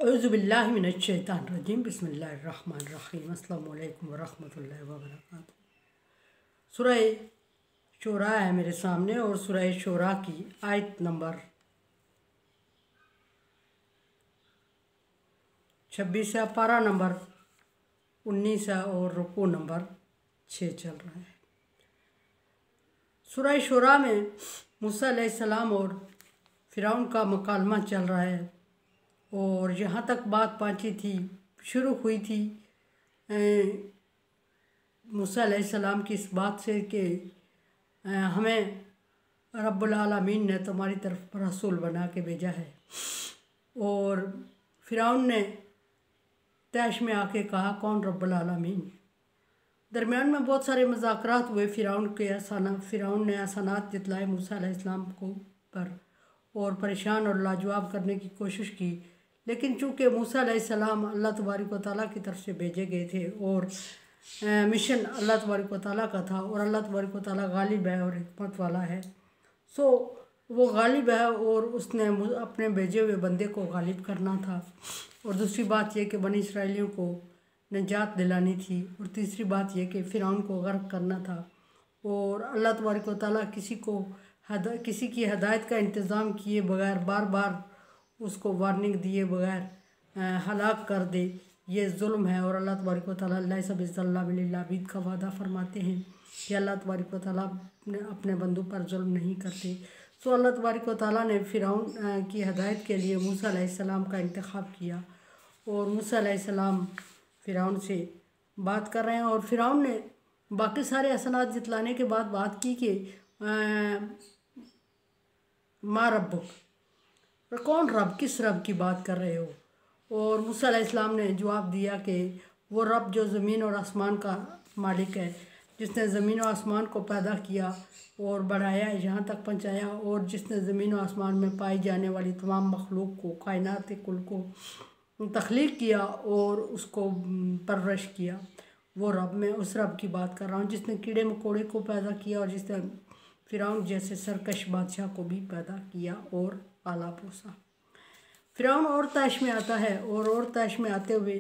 औज़ुबिल्लाहि मिनश्शैतानिर्रजीम बिस्मिल्लाहिर्रहमानिर्रहीम अस्सलामु अलैकुम वरहमतुल्लाहि वबरकातुहू। सूरह शूरा है मेरे सामने और सूरह शूरा की आयत नंबर 26 है, पारा नंबर 19 है और रुकू नंबर 6 चल रहा है। सूरह शूरा में मूसा अलैहिस्सलाम और फ़िरौन का मुकालमा चल रहा है और यहाँ तक बात पहुँची थी, शुरू हुई थी मूसा अलैहिस्सलाम की इस बात से कि हमें रब्बुल आलमीन ने तुम्हारी तरफ रसूल बना के भेजा है। और फ़िरौन ने तैश में आके कहा, कौन रब्बुल आलमीन। दरमियान में बहुत सारे मुज़ाकरात हुए। फ़िरौन ने एहसानात जतलाए मूसा अलैहिस्सलाम को पर और परेशान और लाजवाब करने की कोशिश की, लेकिन चूँकि मूसा अलैहिस्सलाम अल्लाह तबारक व तआला की तरफ से भेजे गए थे और मिशन अल्लाह तबारक व तआला का था और अल्लाह तबारक व तआला गालिब है और हिकमत वाला है, सो वो गालिब है और उसने अपने भेजे हुए बंदे को गालिब करना था। और दूसरी बात यह कि बनी इसराइलियों को निजात दिलानी थी और तीसरी बात यह कि फ़िरौन को गर्क करना था। और अल्लाह तबारक व तआला किसी की हदायत का इंतज़ाम किए बगैर, बार बार उसको वार्निंग दिए बगैर हलाक कर दे, ये जुल्म है। और अल्लाह तबारक व तआला लैसा बिज़्ज़ल्लामिन लिल-आबिद का वादा फरमाते हैं कि अल्लाह तबारक व तआला अपने बंदों पर जुल्म नहीं करते। सो अल्लाह तबारक व तआला ने फ़िरौन की हदायत के लिए मूसा अलैहिस्सलाम का इंतखाब किया और मूसा अलैहिस्सलाम फ़िरौन से बात कर रहे हैं। और फ़िरौन ने बाकी सारे एहसानात जितलाने के बाद बात की कि मा रब्बुक, कौन रब, किस रब की बात कर रहे हो। और मूसा अलैहिस्सलाम ने जवाब दिया कि वो रब जो ज़मीन और आसमान का मालिक है, जिसने ज़मीन और आसमान को पैदा किया और बढ़ाया, यहाँ तक पहुँचाया, और जिसने ज़मीन और आसमान में पाई जाने वाली तमाम मखलूक को, कायनात कुल को तख्लीक किया और उसको परवरिश किया, वो रब, मैं उस रब की बात कर रहा हूँ जिसने कीड़े मकोड़े को पैदा किया और जिसने फ़िरौन जैसे सरकश बादशाह को भी पैदा किया और पाला पोसा। फ़िरौन और तैश में आता है और तैश में आते हुए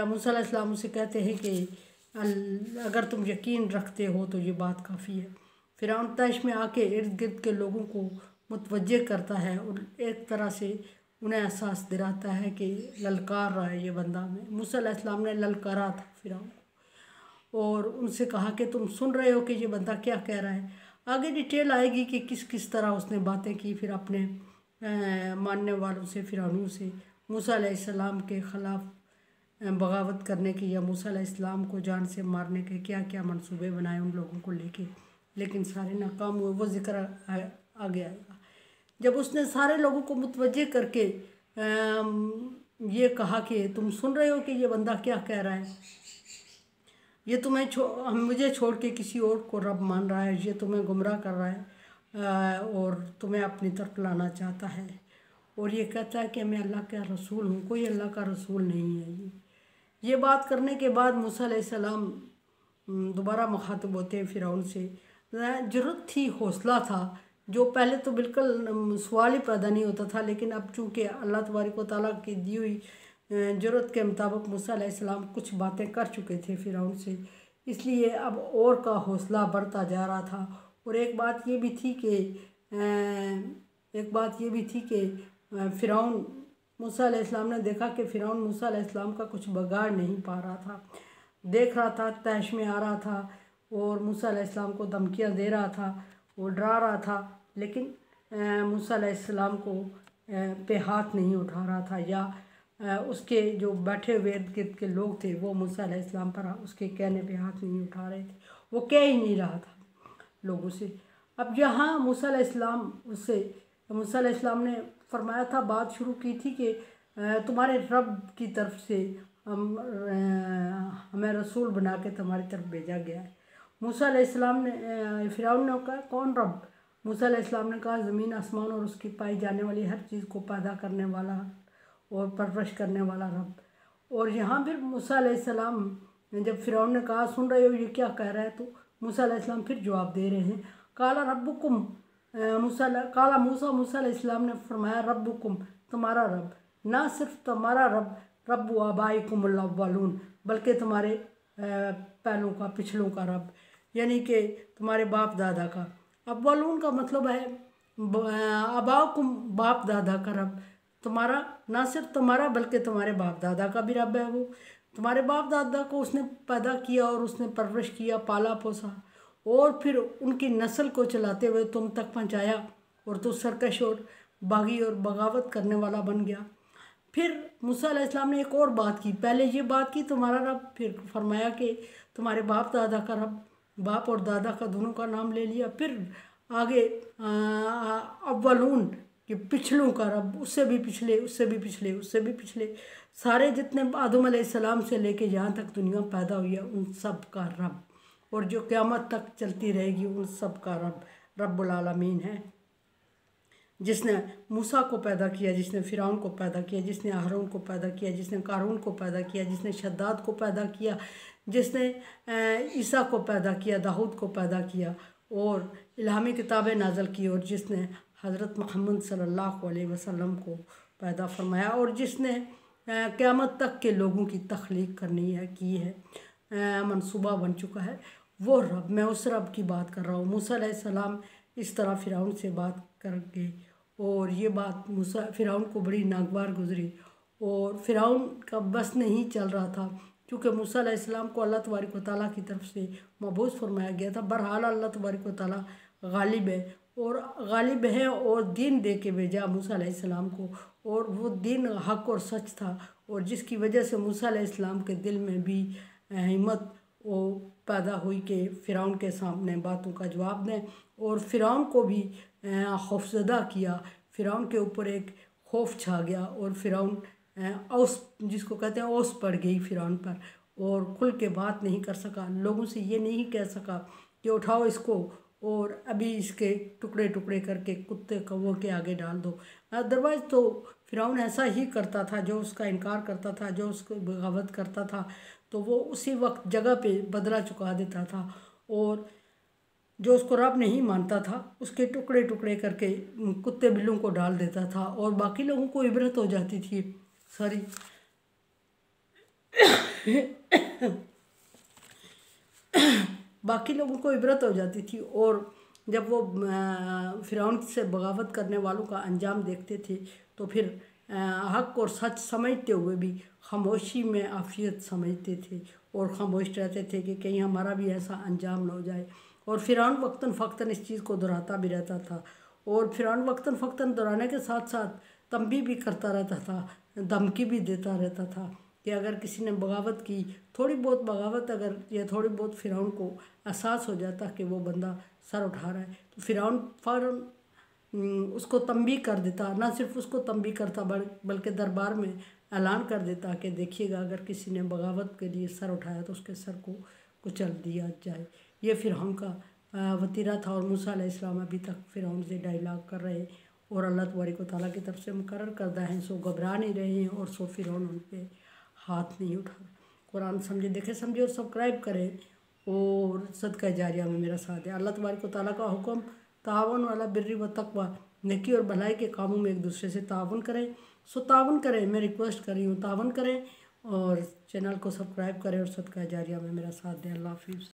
मूसा अलैहिस्सलाम उसे कहते हैं कि अगर तुम यकीन रखते हो तो ये बात काफ़ी है। फ़िरौन तैश में आके इर्द गिर्द के लोगों को मुतवज्जे करता है और एक तरह से उन्हें एहसास दिलाता है कि ललकार रहा है ये बंदा हमें। मूसा अलैहिस्सलाम ने ललकारा था फ़िरौन को और उनसे कहा कि तुम सुन रहे हो कि ये बंदा क्या कह रहा है। आगे डिटेल आएगी कि किस किस तरह उसने बातें की, फिर अपने मानने वालों से, फ़िरौनियों से मूसा अलैहिस्सलाम के ख़िलाफ़ बगावत करने की या मूसा अलैहिस्सलाम को जान से मारने के क्या क्या मंसूबे बनाए उन लोगों को लेके, लेकिन सारे नाकाम हुए। वो जिक्र आगे आएगा। जब उसने सारे लोगों को मुतवज्जे करके ये कहा कि तुम सुन रहे हो कि ये बंदा क्या कह रहा है, ये तुम्हें मुझे छोड़ के किसी और को रब मान रहा है, ये तुम्हें गुमराह कर रहा है और तुम्हें अपनी तरफ लाना चाहता है, और ये कहता है कि मैं अल्लाह का रसूल हूँ। कोई अल्लाह का रसूल नहीं है। ये बात करने के बाद मूसा अलैहिस्सलाम दोबारा मुखातिब होते हैं फ़िरौन से। ज़रूरत थी, हौसला था, जो पहले तो बिल्कुल सवाल ही पैदा नहीं होता था, लेकिन अब चूँकि अल्लाह तबारक व तआला की दी हुई ज़रूरत के मुताबिक मूसा अलैहिस्सलाम कुछ बातें कर चुके थे फ़िरौन से, इसलिए अब और का हौसला बढ़ता जा रहा था। और एक बात ये भी थी कि फ़िरौन, मूसा अलैहिस्सलाम ने देखा कि फ़िरौन मूसा अलैहिस्सलाम का कुछ बिगाड़ नहीं पा रहा था, देख रहा था, तैश में आ रहा था और मूसा अलैहिस्सलाम को धमकियाँ दे रहा था और डरा रहा था, लेकिन मूसा अलैहिस्सलाम को पे हाथ नहीं उठा रहा था, या उसके जो बैठे हुए इर्द गिर्द के लोग थे वो मूसा अलैहिस्सलाम पर उसके कहने पे हाथ नहीं उठा रहे थे, वो कह ही नहीं रहा था लोगों से। अब यहाँ मूसा अलैहिस्सलाम ने फरमाया था, बात शुरू की थी कि तुम्हारे रब की तरफ से हमें रसूल बना के तुम्हारी तरफ भेजा गया है। मूसा अलैहिस्सलाम ने, फ़िरौन ने कहा, कौन रब। मूसा अलैहिस्सलाम ने कहा, ज़मीन आसमान और उसकी पाई जाने वाली हर चीज़ को पैदा करने वाला और परवरिश करने वाला रब। और यहाँ फिर मूसा अलैहिस्सलाम, जब फ़िरौन ने कहा सुन रहे हो ये क्या कह रहा है, तो मूसा अलैहिस्सलाम फिर जवाब दे रहे हैं, काला रब्बुकुम, मूसा अलैहिस्सलाम ने फरमाया रब्बुकुम, तुम्हारा रब, ना सिर्फ तुम्हारा रब रब व आबाइकुमुल अव्वलून, बल्कि तुम्हारे पहलों का, पिछलों का रब, यानी कि तुम्हारे बाप दादा का। अव्वलून का मतलब है आबाकुम, बाप दादा का रब। तुम्हारा ना सिर्फ तुम्हारा बल्कि तुम्हारे बाप दादा का भी रब है वो। तुम्हारे बाप दादा को उसने पैदा किया और उसने परवरिश किया, पाला पोसा, और फिर उनकी नस्ल को चलाते हुए तुम तक पहुंचाया, और तू सरकश और बागी और बगावत करने वाला बन गया। फिर मूसा अलैहिस्सलाम ने एक और बात की, पहले ये बात की तुम्हारा रब, फिर फरमाया कि तुम्हारे बाप दादा का रब, बाप और दादा का दोनों का नाम ले लिया। फिर आगे अव्वलून कि पिछलों का रब, उससे भी पिछले, उससे भी पिछले, उससे भी पिछले, सारे जितने आदम अलैहिस्सलाम से लेके जहाँ तक दुनिया पैदा हुई है उन सब का रब, और जो क़यामत तक चलती रहेगी उन सब का रब रब्बुल आलमीन है। जिसने मूसा को पैदा किया, जिसने फ़िरौन को पैदा किया, जिसने हारून को पैदा किया, जिसने कारून को पैदा किया, जिसने शद्दाद को पैदा किया, जिसने ईसा को पैदा किया, दाऊद को पैदा किया और इल्हामी किताबें नाज़ल की, और जिसने हज़रत मोहम्मद सल्लल्लाहु अलैहि वसल्लम को पैदा फरमाया, और जिसने क़यामत तक के लोगोके की तख्लीक करनी है, की है, मंसूबा बन चुका है, वो रब, मैं उस रब की बात कर रहा हूँ। मूसा अलैहिस्सलाम इस तरह फ़िरौन से बात करके, और ये बात मूसा फ़िरौन को बड़ी नागवार गुजरी, और फ़िरौन का बस नहीं चल रहा था, क्योंकि मूसा अलैहिस्सलाम को अल्लाह तबारक व तआला की तरफ से मबऊस फरमाया गया था। बहरहाल अल्लाह तबारक व तआला गालिब है, और गालिब है, और दीन दे के भेजा मूसा अलैहिस्सलाम को, और वो दीन हक और सच था, और जिसकी वजह से मूसा अलैहिस्सलाम के दिल में भी हिम्मत वो पैदा हुई कि फ़िरौन के सामने बातों का जवाब दें, और फ़िरौन को भी खौफज़दा किया। फ़िरौन के ऊपर एक खौफ छा गया, और फ़िरौन औस, जिसको कहते हैं औस पड़ गई फ़िरौन पर, और खुल के बात नहीं कर सका, लोगों से ये नहीं कह सका कि उठाओ इसको और अभी इसके टुकड़े टुकड़े करके कुत्ते कौवों के आगे डाल दो। अदरवाइज़ तो फ़िरौन ऐसा ही करता था, जो उसका इनकार करता था, जो उसको बगावत करता था, तो वो उसी वक्त जगह पे बदला चुका देता था, और जो उसको रब नहीं मानता था उसके टुकड़े टुकड़े करके कुत्ते बिल्लों को डाल देता था, और बाकी लोगों को इबरत हो जाती थी। सॉरी बाकी लोगों को इबरत हो जाती थी, और जब वो फ़िरौन से बगावत करने वालों का अंजाम देखते थे तो फिर हक और सच समझते हुए भी खामोशी में आफियत समझते थे, और खामोश रहते थे कि कहीं हमारा भी ऐसा अंजाम न हो जाए। और फ़िरौन वक्तन फ़क्तन इस चीज़ को दोहराता भी रहता था, और फ़िरौन वक्तन फ़क्तन दोहराने के साथ साथ तंबी भी करता रहता था, धमकी भी देता रहता था कि अगर किसी ने बगावत की, थोड़ी बहुत बगावत अगर, या थोड़ी बहुत फ़िरौन को एहसास हो जाता कि वो बंदा सर उठा रहा है, तो फ़िरौन फ़ौरन उसको तंबी कर देता। ना सिर्फ उसको तंबी करता बल्कि दरबार में ऐलान कर देता कि देखिएगा अगर किसी ने बगावत के लिए सर उठाया तो उसके सर को कुचल दिया जाए। ये फ़िरौन का वतीरा था, और मूसा अलैहिस्सलाम अभी तक फ़िरौन से डायलॉग कर रहे, और अल्लाह तबारक व तआला की तरफ से मुकर्रर करदा है, सो घबरा नहीं रहे हैं, और सो फ़िरौन उन पर हाथ नहीं उठा। कुरान समझे, देखे समझे, और सब्सक्राइब करें, और सदका जारिया में मेरा साथ है। अल्लाह तबारक व तआला का हुक्म, तावन वाला बिर्री व तकवा, नेकी और भलाई के कामों में एक दूसरे से तावन करें। सो तावन करें, मैं रिक्वेस्ट कर रही हूँ, तावन करें, और चैनल को सब्सक्राइब करें, और सदका जारिया में मेरा साथ दें। अल्लाह हाफिज़।